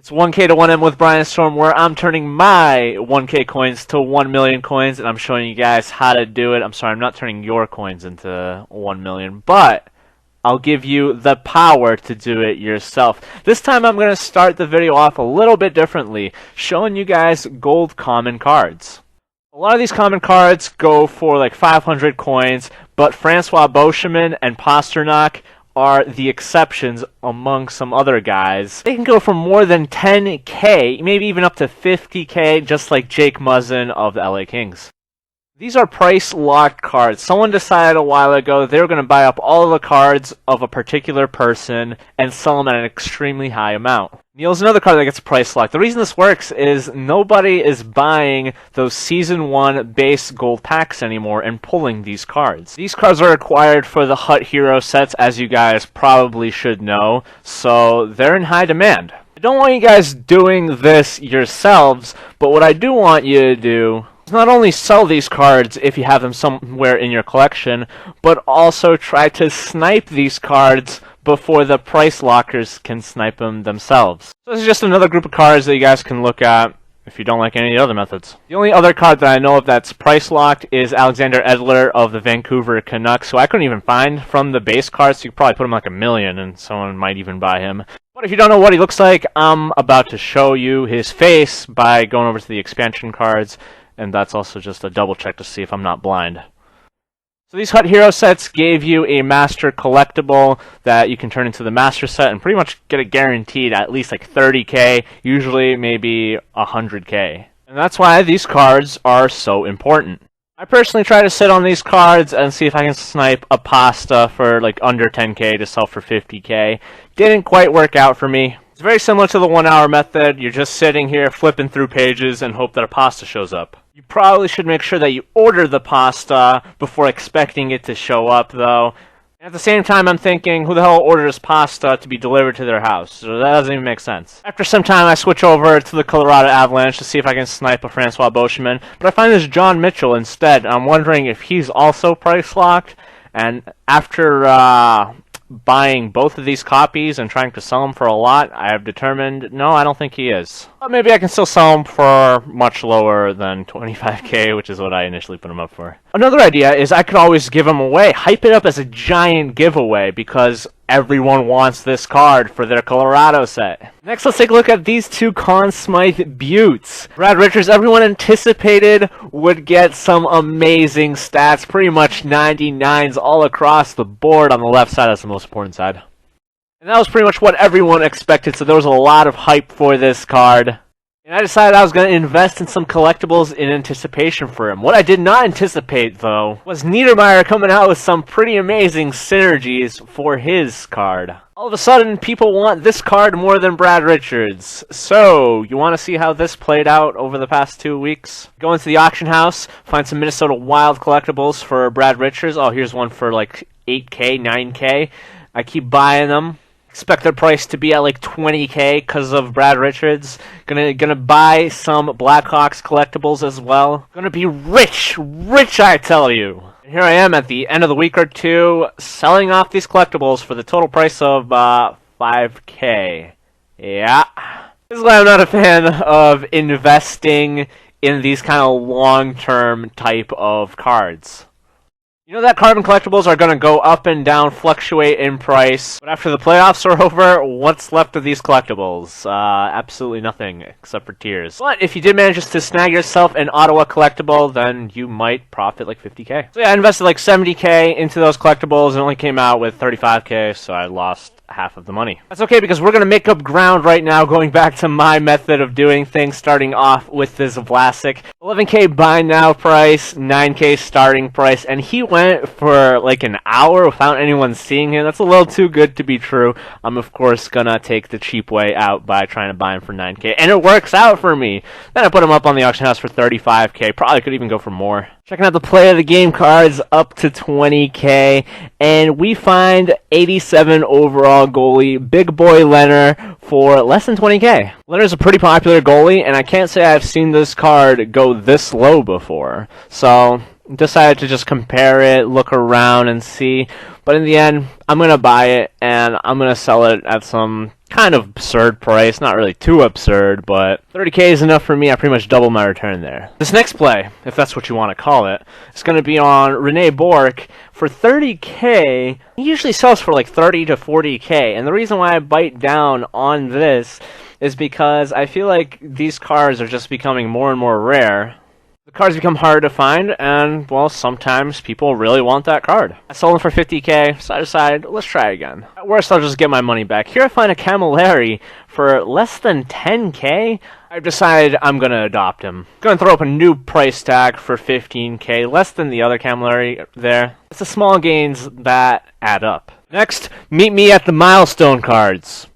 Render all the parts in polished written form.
It's 1K to 1M with Brianstormed, where I'm turning my 1K coins to 1 million coins, and I'm showing you guys how to do it. I'm sorry, I'm not turning your coins into 1 million, but I'll give you the power to do it yourself. This time I'm going to start the video off a little bit differently, showing you guys gold common cards. A lot of these common cards go for like 500 coins, but Francois Beauchemin and Pasternak are the exceptions among some other guys. They can go for more than 10K, maybe even up to 50K, just like Jake Muzzin of the LA Kings. These are price-locked cards. Someone decided a while ago they were going to buy up all of the cards of a particular person and sell them at an extremely high amount. Neil's another card that gets price-locked. The reason this works is nobody is buying those Season 1 base gold packs anymore and pulling these cards. These cards are required for the Hut Hero sets, as you guys probably should know, so they're in high demand. I don't want you guys doing this yourselves, but what I do want you to do is not only sell these cards if you have them somewhere in your collection, but also try to snipe these cards before the price lockers can snipe them themselves. So this is just another group of cards that you guys can look at if you don't like any of the other methods. The only other card that I know of that's price locked is Alexander Edler of the Vancouver Canucks, who I couldn't even find from the base cards, so you could probably put him like $1 million and someone might even buy him. But if you don't know what he looks like, I'm about to show you his face by going over to the expansion cards, and that's also just a double check to see if I'm not blind. So these Hut Hero sets gave you a master collectible that you can turn into the master set and pretty much get it guaranteed at least like 30K, usually maybe 100K. And that's why these cards are so important. I personally try to sit on these cards and see if I can snipe a pasta for like under 10K to sell for 50K. Didn't quite work out for me. It's very similar to the 1 hour method. You're just sitting here flipping through pages and hope that a pasta shows up. You probably should make sure that you order the pasta before expecting it to show up, though. At the same time, I'm thinking, who the hell orders pasta to be delivered to their house? So that doesn't even make sense. After some time, I switch over to the Colorado Avalanche to see if I can snipe a Francois Beauchemin, but I find this John Mitchell instead. I'm wondering if he's also price-locked, and after buying both of these copies and trying to sell them for a lot, I have determined, no, I don't think he is. But maybe I can still sell them for much lower than 25K, which is what I initially put them up for. Another idea is I could always give them away, hype it up as a giant giveaway, because everyone wants this card for their Colorado set. Next, let's take a look at these two Conn Smythe Buttes. Brad Richards, everyone anticipated would get some amazing stats, pretty much 99s all across the board on the left side. That's the most important side. And that was pretty much what everyone expected, so there was a lot of hype for this card. And I decided I was going to invest in some collectibles in anticipation for him. What I did not anticipate, though, was Niedermeyer coming out with some pretty amazing synergies for his card. All of a sudden, people want this card more than Brad Richards. So, you want to see how this played out over the past 2 weeks? Go into the auction house, find some Minnesota Wild collectibles for Brad Richards. Oh, here's one for like 8K, 9K. I keep buying them. Expect their price to be at like 20K because of Brad Richards. Gonna buy some Blackhawks collectibles as well. Gonna be rich, I tell you. And here I am at the end of the week or two, selling off these collectibles for the total price of 5K. Yeah. This is why I'm not a fan of investing in these kind of long-term type of cards. You know that carbon collectibles are going to go up and down, fluctuate in price, but after the playoffs are over, what's left of these collectibles? Absolutely nothing, except for tears. But if you did manage to snag yourself an Ottawa collectible, then you might profit like 50K. So yeah, I invested like 70K into those collectibles and only came out with 35K, so I lost half of the money. That's okay, because we're going to make up ground right now, going back to my method of doing things, starting off with this Vlasic. 11K buy now price, 9K starting price, and he went for like an hour without anyone seeing him. That's a little too good to be true. I'm of course gonna take the cheap way out by trying to buy him for 9K, and it works out for me. Then I put him up on the auction house for 35K, probably could even go for more. Checking out the play of the game cards up to 20K, and we find 87 overall goalie, Big Boy Leonard, for less than 20K. Leonard's a pretty popular goalie, and I can't say I've seen this card go this low before. So, decided to just compare it, look around, and see. But in the end, I'm going to buy it, and I'm going to sell it at some kind of absurd price. Not really too absurd, but 30k is enough for me. I pretty much double my return there. This next play, if that's what you want to call it, is going to be on Rene Bork for 30k. He usually sells for like 30 to 40k, and the reason why I bite down on this is because I feel like these cards are just becoming more and more rare. The cards become harder to find, and, well, sometimes people really want that card. I sold them for 50k, so I decided, let's try again. At worst, I'll just get my money back. Here I find a Camilleri for less than 10k. I've decided I'm going to adopt him. Going to throw up a new price tag for 15k, less than the other Camilleri there. It's the small gains that add up. Next, meet me at the Milestone cards.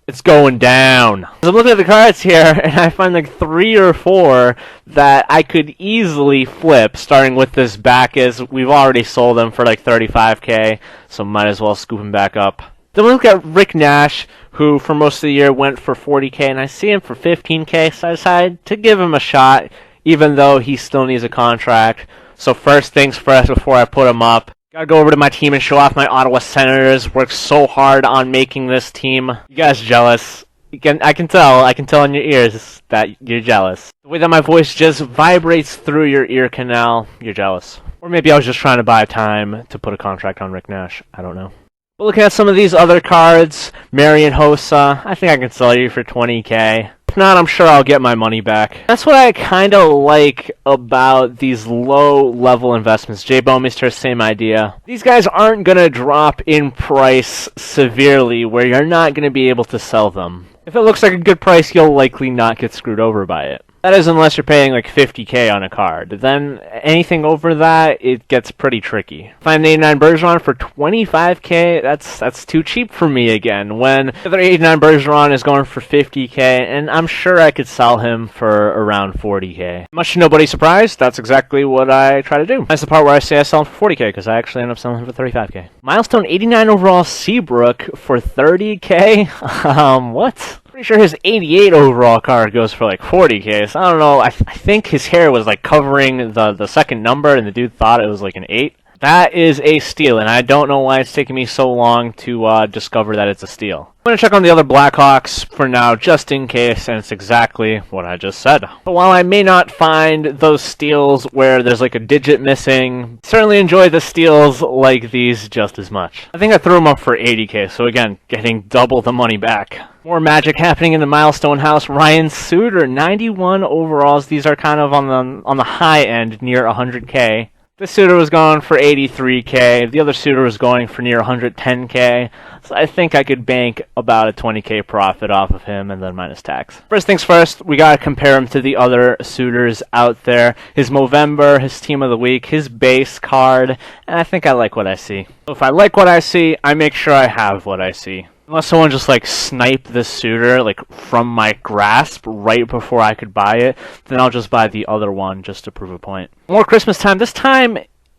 It's going down. So I'm looking at the cards here, and I find like 3 or 4 that I could easily flip, starting with this Bacchus. We've already sold them for like 35k, so might as well scoop him back up. Then we look at Rick Nash, who for most of the year went for 40k, and I see him for 15k, so I decided to give him a shot, even though he still needs a contract. So first things first, before I put him up, gotta go over to my team and show off my Ottawa Senators. Worked so hard on making this team. You guys jealous? I can tell in your ears that you're jealous. The way that my voice just vibrates through your ear canal, you're jealous. Or maybe I was just trying to buy time to put a contract on Rick Nash. I don't know. But looking at some of these other cards, Marian Hossa, I think I can sell you for 20k. If not, I'm sure I'll get my money back. That's what I kind of like about these low-level investments. Jay Bouwmeester, same idea. These guys aren't going to drop in price severely where you're not going to be able to sell them. If it looks like a good price, you'll likely not get screwed over by it. That is unless you're paying like 50k on a card. Then anything over that, it gets pretty tricky. Find the 89 Bergeron for 25k, that's too cheap for me again. When the other 89 Bergeron is going for 50k, and I'm sure I could sell him for around 40k. Much to nobody's surprise, that's exactly what I try to do. That's the part where I say I sell him for 40k, because I actually end up selling him for 35k. Milestone 89 overall Seabrook for 30k? What? Pretty sure his 88 overall card goes for like 40k, so I don't know, I think his hair was like covering the second number and the dude thought it was like an 8. That is a steal, and I don't know why it's taking me so long to discover that it's a steal. I'm going to check on the other Blackhawks for now, just in case, and it's exactly what I just said. But while I may not find those steals where there's like a digit missing, certainly enjoy the steals like these just as much. I think I threw them up for 80k, so again, getting double the money back. More magic happening in the Milestone house. Ryan Suter, 91 overalls. These are kind of on the high end, near 100k. This Suter was going for 83k. The other Suter was going for near 110k. So I think I could bank about a 20k profit off of him and then minus tax. First things first, we gotta compare him to the other suitors out there. His Movember, his Team of the Week, his base card, and I think I like what I see. So if I like what I see, I make sure I have what I see. Unless someone just like sniped this Suter like from my grasp right before I could buy it, then I'll just buy the other one just to prove a point. More Christmas time. This time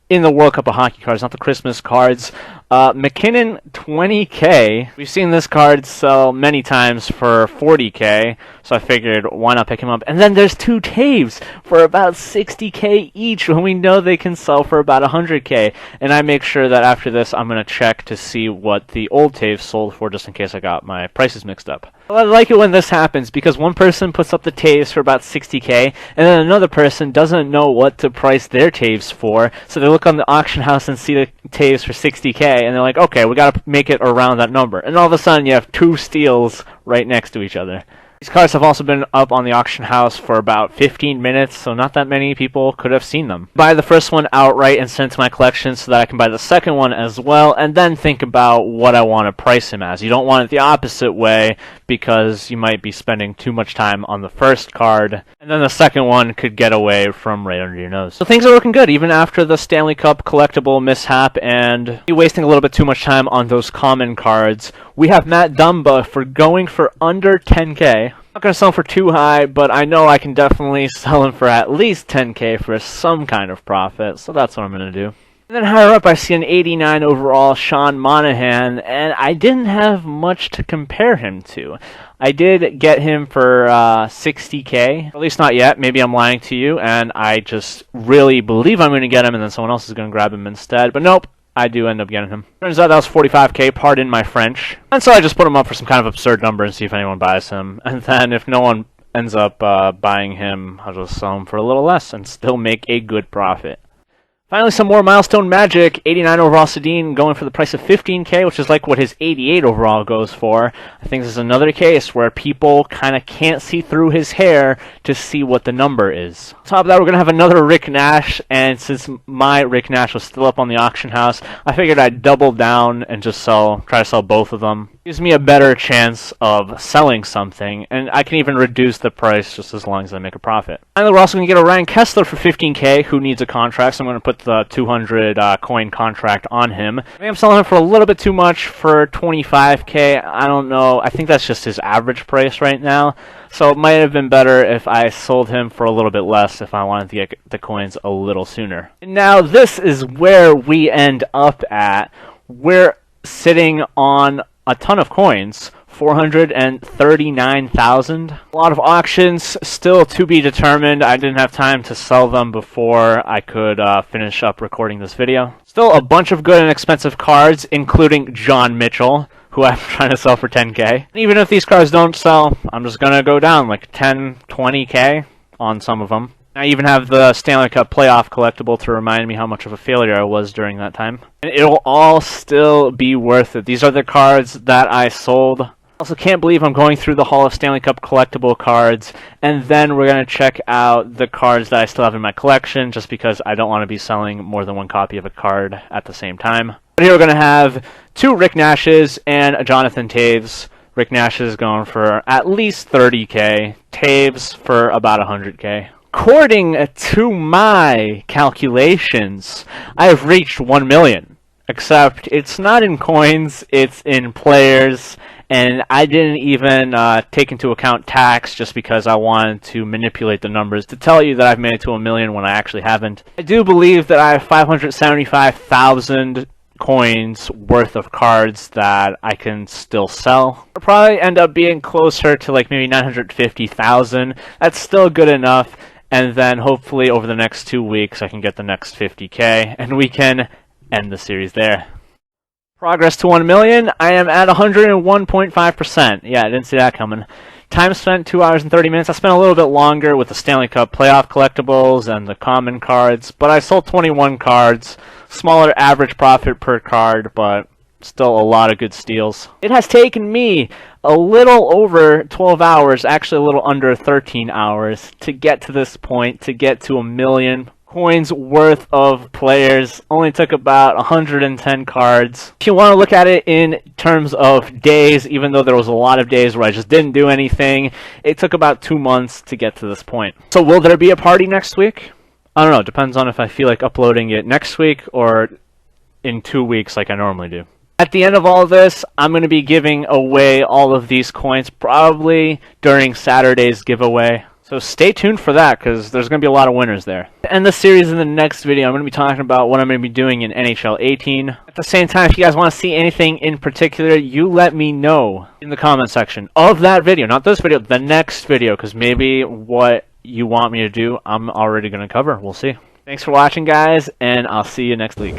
in the World Cup of Hockey cards, not the Christmas cards. McKinnon, 20k. We've seen this card sell many times for 40k, so I figured why not pick him up. And then there's 2 Taves for about 60k each when we know they can sell for about 100k. And I make sure that after this I'm going to check to see what the old Taves sold for, just in case I got my prices mixed up. Well, I like it when this happens because one person puts up the Taves for about 60k and then another person doesn't know what to price their Taves for, so they look on the auction house and see the Taves for 60k and they're like, okay, we gotta make it around that number. And all of a sudden you have 2 steals right next to each other. These cards have also been up on the auction house for about 15 minutes, so not that many people could have seen them. Buy the first one outright and send it to my collection so that I can buy the second one as well, and then think about what I want to price him as. You don't want it the opposite way, because you might be spending too much time on the first card, and then the second one could get away from right under your nose. So things are looking good, even after the Stanley Cup collectible mishap, and wasting a little bit too much time on those common cards. We have Matt Dumba for going for under 10k. I'm not going to sell him for too high, but I know I can definitely sell him for at least 10k for some kind of profit, so that's what I'm going to do. And then higher up I see an 89 overall Sean Monahan, and I didn't have much to compare him to. I did get him for 60k, at least not yet, maybe I'm lying to you, and I just really believe I'm going to get him and then someone else is going to grab him instead, but nope. I do end up getting him. Turns out that was 45k, pardon my French. And so I just put him up for some kind of absurd number and see if anyone buys him. And then if no one ends up buying him, I'll just sell him for a little less and still make a good profit. Finally, some more Milestone magic. 89 overall Sedin going for the price of 15k, which is like what his 88 overall goes for. I think this is another case where people kind of can't see through his hair to see what the number is. On top of that, we're going to have another Rick Nash, and since my Rick Nash was still up on the auction house, I figured I'd double down and just try to sell both of them. Gives me a better chance of selling something, and I can even reduce the price just as long as I make a profit. Finally, we're also going to get a Ryan Kessler for 15k, who needs a contract, so I'm going to put the 200 coin contract on him. I think I'm selling him for a little bit too much for 25k. I don't know. I think that's just his average price right now, so it might have been better if I sold him for a little bit less if I wanted to get the coins a little sooner. Now, this is where we end up at. We're sitting on a ton of coins, 439,000. A lot of auctions still to be determined. I didn't have time to sell them before I could finish up recording this video. Still a bunch of good and expensive cards, including John Mitchell, who I'm trying to sell for 10k. And even if these cards don't sell, I'm just gonna go down like 10, 20k on some of them. I even have the Stanley Cup playoff collectible to remind me how much of a failure I was during that time. And it'll all still be worth it. These are the cards that I sold. Also, can't believe I'm going through the Hall of Stanley Cup collectible cards, and then we're going to check out the cards that I still have in my collection, just because I don't want to be selling more than one copy of a card at the same time. But here we're going to have 2 Rick Nashes and a Jonathan Toews. Rick Nash is going for at least 30k, Toews for about 100k. According to my calculations, I have reached 1 million. Except it's not in coins, it's in players, and I didn't even take into account tax just because I wanted to manipulate the numbers to tell you that I've made it to 1 million when I actually haven't. I do believe that I have 575,000 coins worth of cards that I can still sell. I'll probably end up being closer to like maybe 950,000. That's still good enough. And then hopefully over the next 2 weeks I can get the next 50k and we can end the series there. Progress to 1 million. I am at 101.5%. Yeah, I didn't see that coming. Time spent 2 hours and 30 minutes. I spent a little bit longer with the Stanley Cup playoff collectibles and the common cards, but I sold 21 cards. Smaller average profit per card, but still a lot of good steals. It has taken me a little over 12 hours, actually a little under 13 hours, to get to this point, to get to 1 million coins worth of players. Only took about 110 cards. If you want to look at it in terms of days, even though there was a lot of days where I just didn't do anything, it took about 2 months to get to this point. So will there be a party next week? I don't know. It depends on if I feel like uploading it next week or in 2 weeks like I normally do. At the end of all of this, I'm going to be giving away all of these coins probably during Saturday's giveaway. So stay tuned for that because there's going to be a lot of winners there. To end the series in the next video, I'm going to be talking about what I'm going to be doing in NHL 18. At the same time, if you guys want to see anything in particular, you let me know in the comment section of that video. Not this video, the next video, because maybe what you want me to do, I'm already going to cover. We'll see. Thanks for watching, guys, and I'll see you next week.